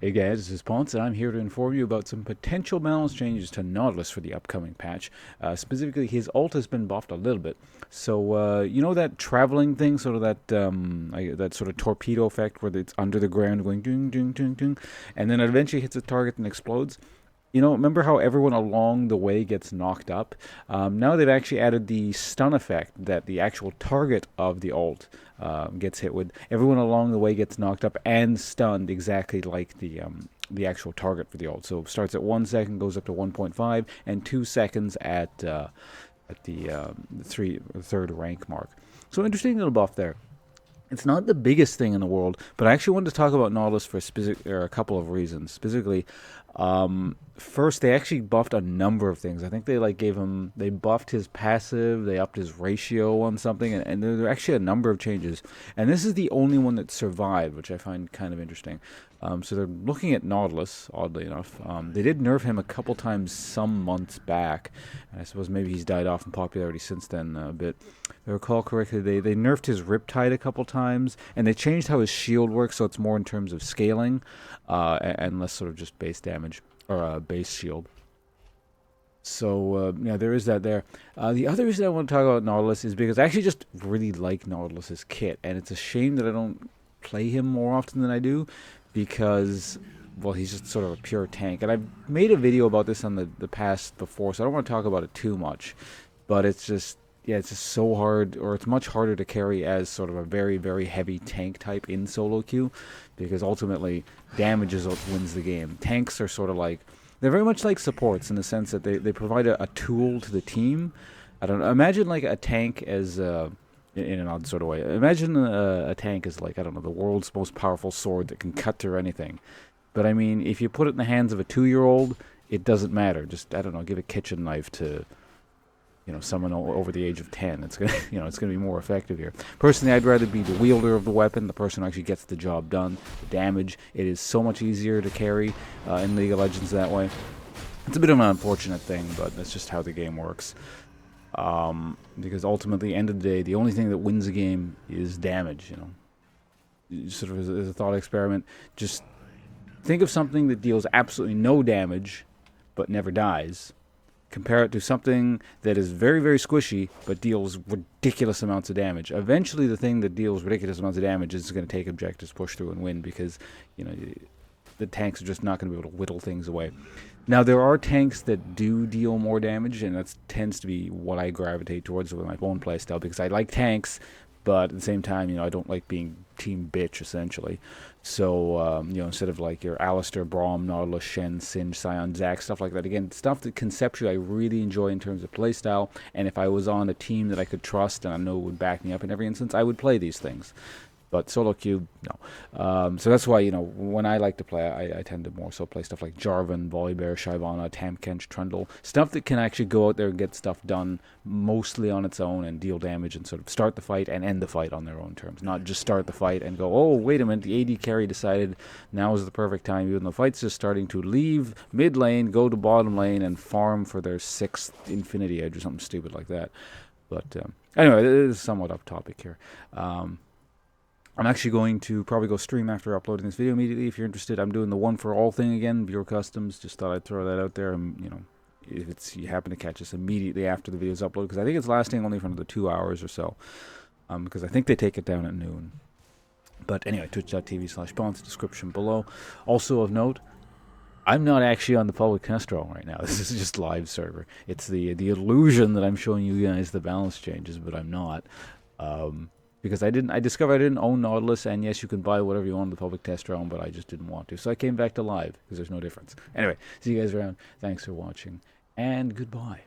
Hey guys, this is Ponce, and I'm here to inform you about some potential balance changes to Nautilus for the upcoming patch. Specifically, his ult has been buffed a little bit. So, you know that traveling thing, sort of that sort of torpedo effect where it's under the ground going ding, ding, ding, ding, and then it eventually hits a target and explodes? You know, remember how everyone along the way gets knocked up? Now they've actually added the stun effect that the actual target of the ult gets hit with. Everyone along the way gets knocked up and stunned exactly like the actual target for the ult. So it starts at 1 second, goes up to 1.5, and 2 seconds at the third rank mark. So interesting little buff there. It's not the biggest thing in the world, but I actually wanted to talk about Nautilus for a couple of reasons. Specifically, first, they actually buffed a number of things. I think they buffed his passive, they upped his ratio on something, and there are actually a number of changes. And this is the only one that survived, which I find kind of interesting. So they're looking at Nautilus, oddly enough. They did nerf him a couple times some months back, and I suppose maybe he's died off in popularity since then a bit. If I recall correctly, they nerfed his Riptide a couple times, and they changed how his shield works, so it's more in terms of scaling, and less sort of just base damage, or base shield. So, yeah, there is that there. The other reason I want to talk about Nautilus is because I actually just really like Nautilus's kit, and it's a shame that I don't play him more often than I do, because, well, he's just sort of a pure tank. And I've made a video about this on the past before, so I don't want to talk about it too much. But it's just, yeah, it's just so hard, or it's much harder to carry as sort of a very, very heavy tank type in solo queue, because ultimately damage is what wins the game. Tanks are sort of like, they're very much like supports in the sense that they provide a tool to the team. I don't know, imagine like a tank as in an odd sort of way. Imagine a tank as like, I don't know, the world's most powerful sword that can cut through anything. But I mean, if you put it in the hands of a 2-year-old, it doesn't matter. Just, I don't know, give a kitchen knife to, you know, someone over the age of 10. It's gonna, you know, it's gonna be more effective here. Personally, I'd rather be the wielder of the weapon, the person who actually gets the job done. The damage, it is so much easier to carry in League of Legends that way. It's a bit of an unfortunate thing, but that's just how the game works. Because ultimately, end of the day, the only thing that wins a game is damage. You know, sort of as a thought experiment, just think of something that deals absolutely no damage, but never dies. Compare it to something that is very, very squishy, but deals ridiculous amounts of damage. Eventually, the thing that deals ridiculous amounts of damage is going to take objectives, push through, and win, because, you know, the tanks are just not going to be able to whittle things away. Now, there are tanks that do deal more damage, and that tends to be what I gravitate towards with my own playstyle, because I like tanks, but at the same time, you know, I don't like being team bitch, essentially. So, you know, instead of like your Alistair, Braum, Nautilus, Shen, Singe, Sion, Zac, stuff like that. Again, stuff that conceptually I really enjoy in terms of playstyle, and if I was on a team that I could trust and I know would back me up in every instance, I would play these things. But solo queue, no. So that's why, you know, when I like to play, I tend to more so play stuff like Jarvan, Volibear, Shyvana, Tamkench, Trundle. Stuff that can actually go out there and get stuff done mostly on its own and deal damage and sort of start the fight and end the fight on their own terms. Not just start the fight and go, oh, wait a minute, the AD carry decided now is the perfect time, even though the fight's just starting, to leave mid lane, go to bottom lane, and farm for their 6th Infinity Edge or something stupid like that. But anyway, this is somewhat off topic here. I'm actually going to probably go stream after uploading this video immediately. If you're interested, I'm doing the one for all thing again, viewer customs. Just thought I'd throw that out there. And, you know, if you happen to catch us immediately after the video's uploaded, because I think it's lasting only for another 2 hours or so. Because I think they take it down at noon. But anyway, twitch.tv/Ponce, description below. Also of note, I'm not actually on the public test realm right now. This is just live server. It's the illusion that I'm showing you guys the balance changes, but I'm not. Because I discovered I didn't own Nautilus, and yes, you can buy whatever you want in the public test realm, but I just didn't want to. So I came back to live, because there's no difference. Anyway, see you guys around. Thanks for watching, and goodbye.